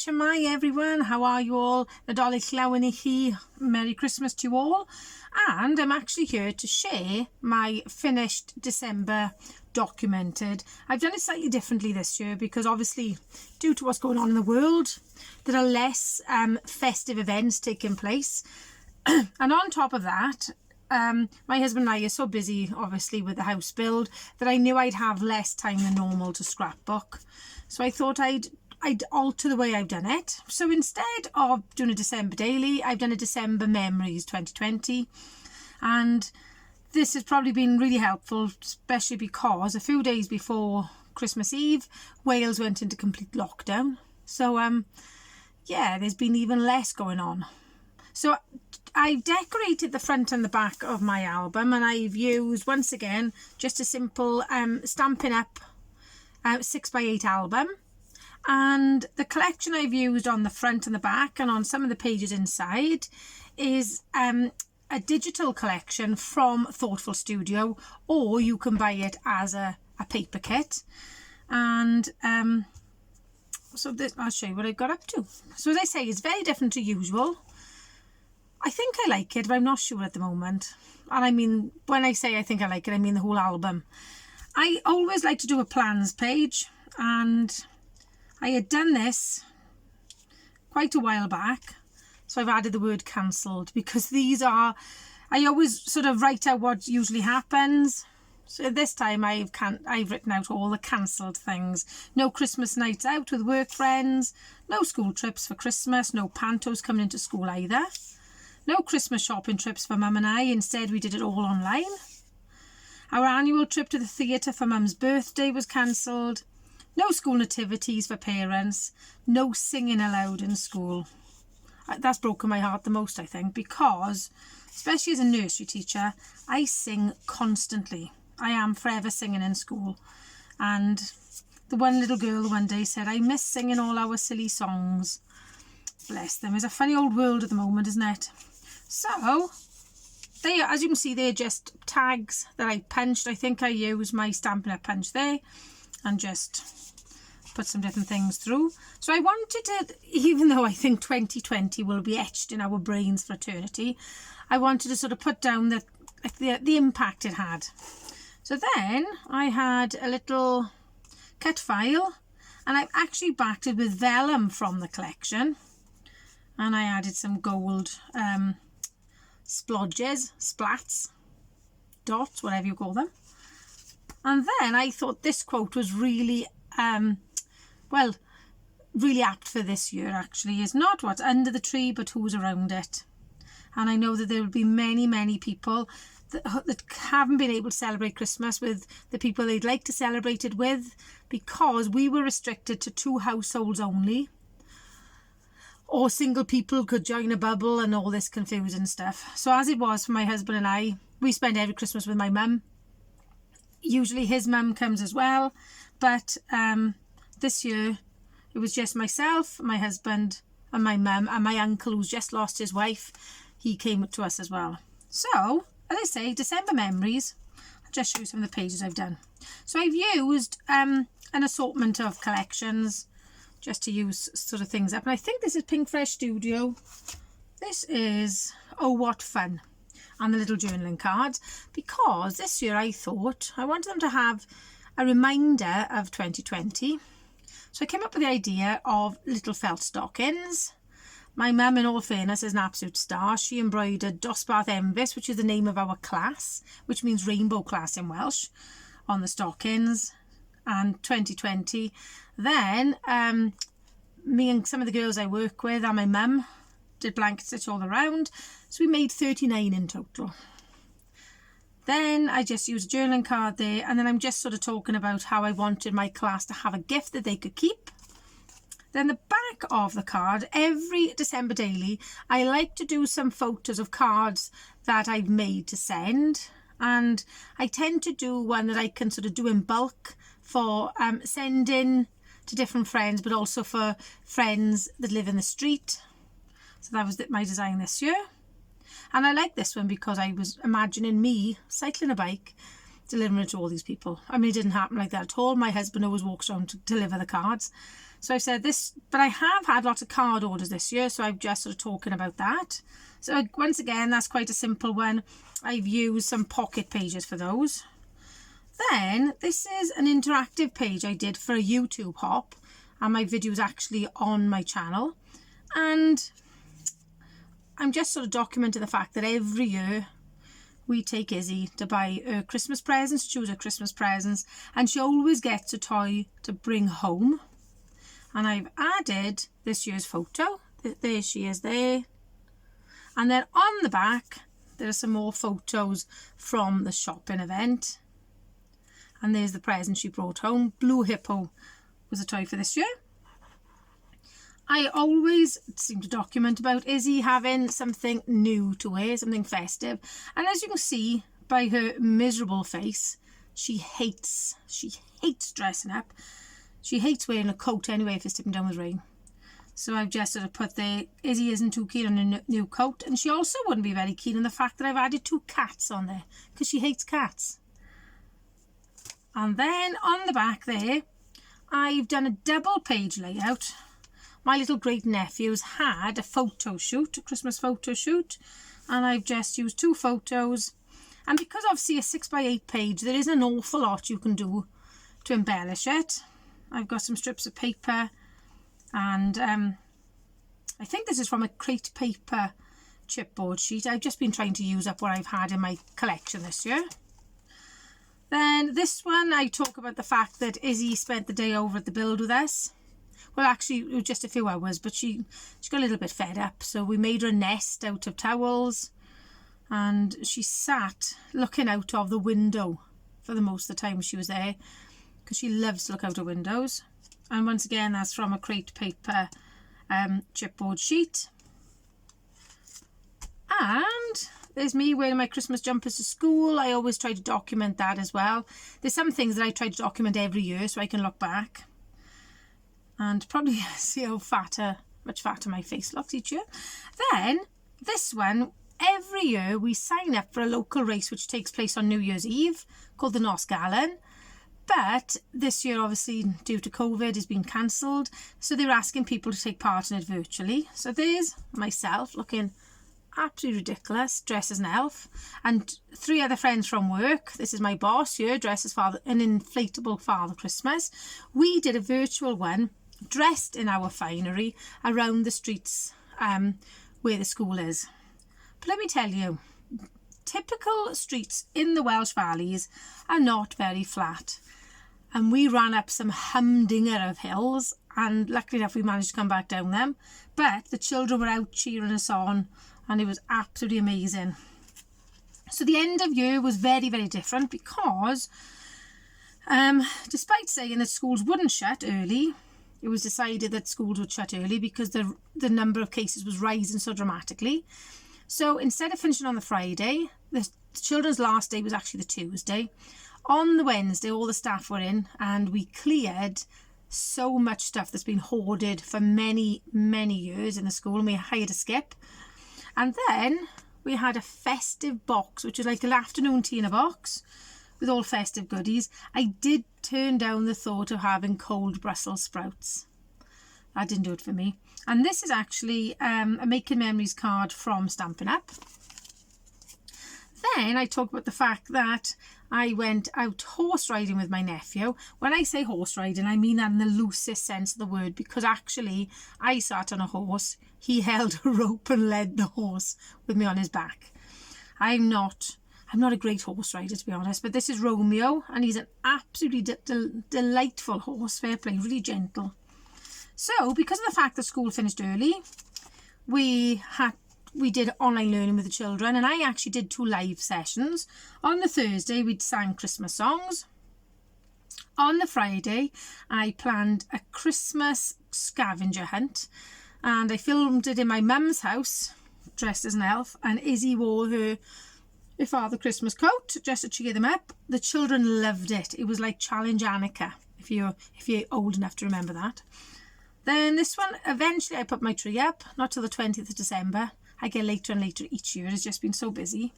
Shemai everyone, how are you all? Nadolig lawen I chi, Merry Christmas to you all. And I'm actually here to share my finished December documented. I've done it slightly differently this year because obviously due to what's going on in the world, there are less festive events taking place. And on top of that, my husband and I are so busy obviously with the house build that I knew I'd have less time than normal to scrapbook. So I thought I'd alter the way I've done it. So instead of doing a December daily, I've done a December Memories 2020. And this has probably been really helpful, especially because a few days before Christmas Eve, Wales went into complete lockdown. So, yeah, there's been even less going on. So I've decorated the front and the back of my album, and I've used, once again, just a simple Stampin' Up! 6x8 album. And the collection I've used on the front and the back and on some of the pages inside is a digital collection from Thoughtful Studio, or you can buy it as a paper kit. And so this, I'll show you what I got up to. So as I say, it's very different to usual. I think I like it, but I'm not sure at the moment. And I mean, when I say I think I like it, I mean the whole album. I always like to do a plans page, and I had done this quite a while back. So I've added the word cancelled because these are, I always sort of write out what usually happens. So this time I've written out all the cancelled things. No Christmas nights out with work friends, no school trips for Christmas, no pantos coming into school either. No Christmas shopping trips for Mum and I, instead we did it all online. Our annual trip to the theatre for Mum's birthday was cancelled. No school nativities for parents. No singing allowed in school. That's broken my heart the most, I think, because, especially as a nursery teacher, I sing constantly. I am forever singing in school. And the one little girl one day said, I miss singing all our silly songs. Bless them. It's a funny old world at the moment, isn't it? So, they, as you can see, they're just tags that I punched. I think I used my Stampin' Up! Punch there and just put some different things through. So I wanted to, even though I think 2020 will be etched in our brains for eternity, I wanted to sort of put down the impact it had. So then I had a little cut file, and I've actually backed it with vellum from the collection, and I added some gold splodges, splats, dots, whatever you call them. And then I thought this quote was really, well, really apt for this year actually. Is not what's under the tree, but who's around it. And I know that there will be many, many people that haven't been able to celebrate Christmas with the people they'd like to celebrate it with, because we were restricted to 2 households only. Or single people could join a bubble and all this confusing stuff. So as it was for my husband and I, we spend every Christmas with my mum. Usually his mum comes as well, but this year it was just myself, my husband and my mum, and my uncle who's just lost his wife. He came to us as well. So, as I say, December Memories. I'll just show you some of the pages I've done. So I've used an assortment of collections just to use sort of things up. And I think this is Pink Fresh Studio. This is Oh What Fun. And the little journaling cards, because this year I thought I wanted them to have a reminder of 2020. So I came up with the idea of little felt stockings. My mum, in all fairness, is an absolute star. She embroidered Dosbarth Enfys, which is the name of our class, which means rainbow class in Welsh, on the stockings. And 2020. Then me and some of the girls I work with and my mum did blanket stitch all around. So we made 39 in total. Then I just used a journaling card there, and then I'm just sort of talking about how I wanted my class to have a gift that they could keep. Then the back of the card, every December daily, I like to do some photos of cards that I've made to send. And I tend to do one that I can sort of do in bulk for sending to different friends, but also for friends that live in the street. So that was my design this year. And I like this one because I was imagining me cycling a bike, delivering it to all these people. I mean, it didn't happen like that at all. My husband always walks around to deliver the cards. So I said this, but I have had lots of card orders this year, so I'm just sort of talking about that. So once again, that's quite a simple one. I've used some pocket pages for those. Then this is an interactive page I did for a YouTube hop, and my video is actually on my channel. And I'm just sort of documenting the fact that every year we take Izzy to buy her Christmas presents, choose her Christmas presents, and she always gets a toy to bring home. And I've added this year's photo. There she is there. And then on the back, there are some more photos from the shopping event. And there's the present she brought home. Blue Hippo was a toy for this year. I always seem to document about Izzy having something new to wear, something festive. And as you can see by her miserable face, she hates dressing up. She hates wearing a coat anyway if it's tipping down with rain. So I've just sort of put there, Izzy isn't too keen on a new coat. And she also wouldn't be very keen on the fact that I've added 2 cats on there, because she hates cats. And then on the back there, I've done a double page layout. My little great nephews had a photo shoot, a Christmas photo shoot. And I've just used 2 photos. And because obviously a 6x8 page, there is an awful lot you can do to embellish it. I've got some strips of paper, and I think this is from a Crate Paper chipboard sheet. I've just been trying to use up what I've had in my collection this year. Then this one, I talk about the fact that Izzy spent the day over at the Build with us. Well, actually, it was just a few hours, but she got a little bit fed up. So we made her a nest out of towels, and she sat looking out of the window for the most of the time she was there, because she loves to look out of windows. And once again, that's from a Crate Paper chipboard sheet. And there's me wearing my Christmas jumpers to school. I always try to document that as well. There's some things that I try to document every year so I can look back and probably see how much fatter my face looks each year. Then this one, every year we sign up for a local race which takes place on New Year's Eve called the Nos Galan. But this year, obviously, due to COVID, has been cancelled. So they're asking people to take part in it virtually. So there's myself looking absolutely ridiculous, dressed as an elf. And 3 other friends from work. This is my boss here, dressed as an inflatable Father Christmas. We did a virtual one, dressed in our finery, around the streets where the school is. But let me tell you, typical streets in the Welsh valleys are not very flat. And we ran up some humdinger of hills, and luckily enough we managed to come back down them. But the children were out cheering us on, and it was absolutely amazing. So the end of year was very, very different, because despite saying that schools wouldn't shut early, it was decided that schools would shut early because the number of cases was rising so dramatically. So instead of finishing on the Friday, the children's last day was actually the Tuesday. On the Wednesday, all the staff were in, and we cleared so much stuff that's been hoarded for many, many years in the school, and we hired a skip. And then we had a festive box, which was like an afternoon tea in a box with all festive goodies. I did turn down the thought of having cold Brussels sprouts. That didn't do it for me. And this is actually a Making Memories card from Stampin' Up. Then I talk about the fact that I went out horse riding with my nephew. When I say horse riding, I mean that in the loosest sense of the word, because actually I sat on a horse, he held a rope and led the horse with me on his back. I'm not a great horse rider, to be honest, but this is Romeo, and he's an absolutely delightful horse, fair play, really gentle. So because of the fact that school finished early, we did online learning with the children, and I actually did 2 live sessions. On the Thursday, we sang Christmas songs. On the Friday, I planned a Christmas scavenger hunt, and I filmed it in my mum's house, dressed as an elf, and Izzy wore her Father Christmas coat just to cheer them up. The children loved it. It was like Challenge Annika, if you're old enough to remember that. Then this one, eventually I put my tree up, not till the 20th of December. I get later and later each year. It's just been so busy.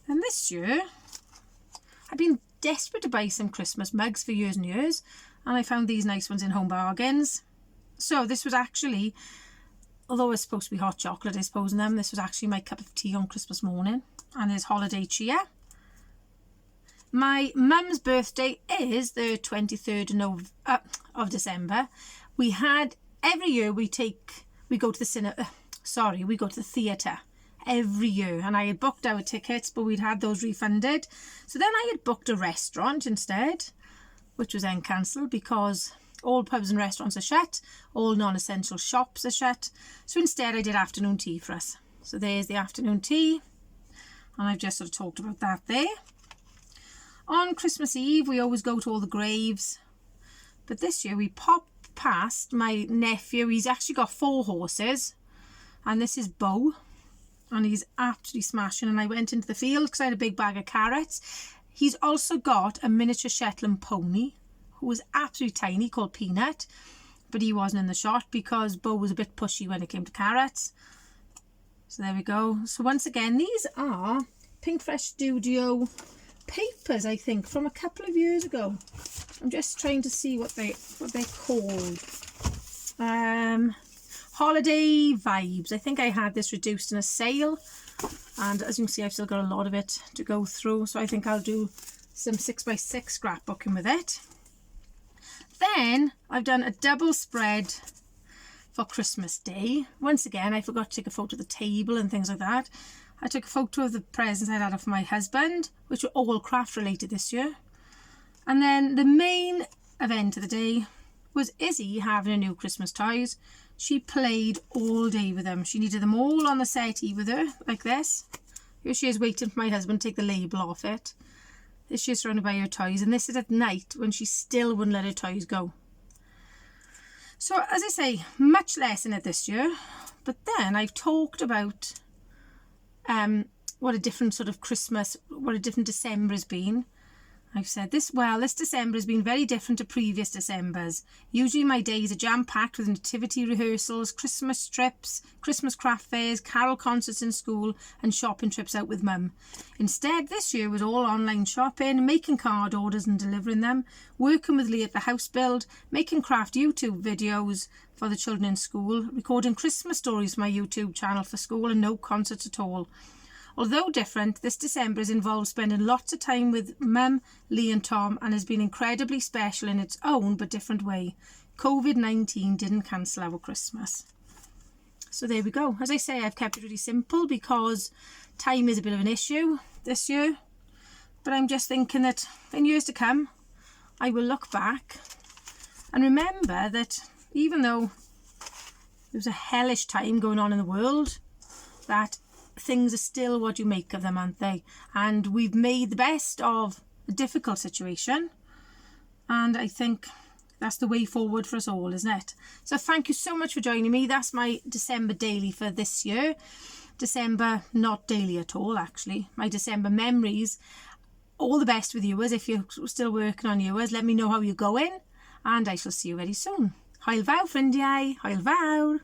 And this year, I've been desperate to buy some Christmas mugs for years and years. And I found these nice ones in Home Bargains. So this was actually, although it's supposed to be hot chocolate, I suppose, in them, this was actually my cup of tea on Christmas morning. And there's holiday cheer. My mum's birthday is the 23rd of December. We had, every year we go to the cinema, we go to the theatre every year. And I had booked our tickets, but we'd had those refunded. So then I had booked a restaurant instead, which was then cancelled because all pubs and restaurants are shut, all non-essential shops are shut. So instead I did afternoon tea for us. So there's the afternoon tea. And I've just sort of talked about that there. On Christmas Eve, we always go to all the graves. But this year we popped past my nephew. He's actually got 4 horses. And this is Bo. And he's absolutely smashing. And I went into the field because I had a big bag of carrots. He's also got a miniature Shetland pony who was absolutely tiny called Peanut. But he wasn't in the shot because Bo was a bit pushy when it came to carrots. So there we go. So once again, these are Pinkfresh Studio papers, I think, from a couple of years ago. I'm just trying to see what they're called. Holiday Vibes. I think I had this reduced in a sale, and as you can see, I've still got a lot of it to go through, so I think I'll do some 6x6 scrapbooking with it. Then I've done a double spread for Christmas Day. Once again, I forgot to take a photo of the table and things like that. I took a photo of the presents I'd had for my husband, which were all craft related this year. And then the main event of the day was Izzy having a new Christmas toys. She played all day with them. She needed them all on the settee with her, like this. Here she is waiting for my husband to take the label off it. This she is surrounded by her toys, and this is at night when she still wouldn't let her toys go. So, as I say, much less in it this year. But then I've talked about what a different sort of Christmas, what a different December has been. I've said this December has been very different to previous Decembers. Usually my days are jam-packed with nativity rehearsals, Christmas trips, Christmas craft fairs, carol concerts in school and shopping trips out with mum. Instead, this year was all online shopping, making card orders and delivering them, working with Lee at the house build, making craft YouTube videos for the children in school, recording Christmas stories for my YouTube channel for school, and no concerts at all. Although different, this December has involved spending lots of time with Mum, Lee and Tom, and has been incredibly special in its own but different way. COVID-19 didn't cancel our Christmas. So there we go. As I say, I've kept it really simple because time is a bit of an issue this year. But I'm just thinking that in years to come, I will look back and remember that even though there was a hellish time going on in the world, that things are still what you make of them, aren't they? And we've made the best of a difficult situation, and I think that's the way forward for us all, isn't it? So thank you so much for joining me. That's my December daily for this year. December not daily at all, actually. My December memories. All the best with yours. If you're still working on yours, let me know how you're going, and I shall see you very soon. Hwyl fawr ffrindiau, hwyl fawr.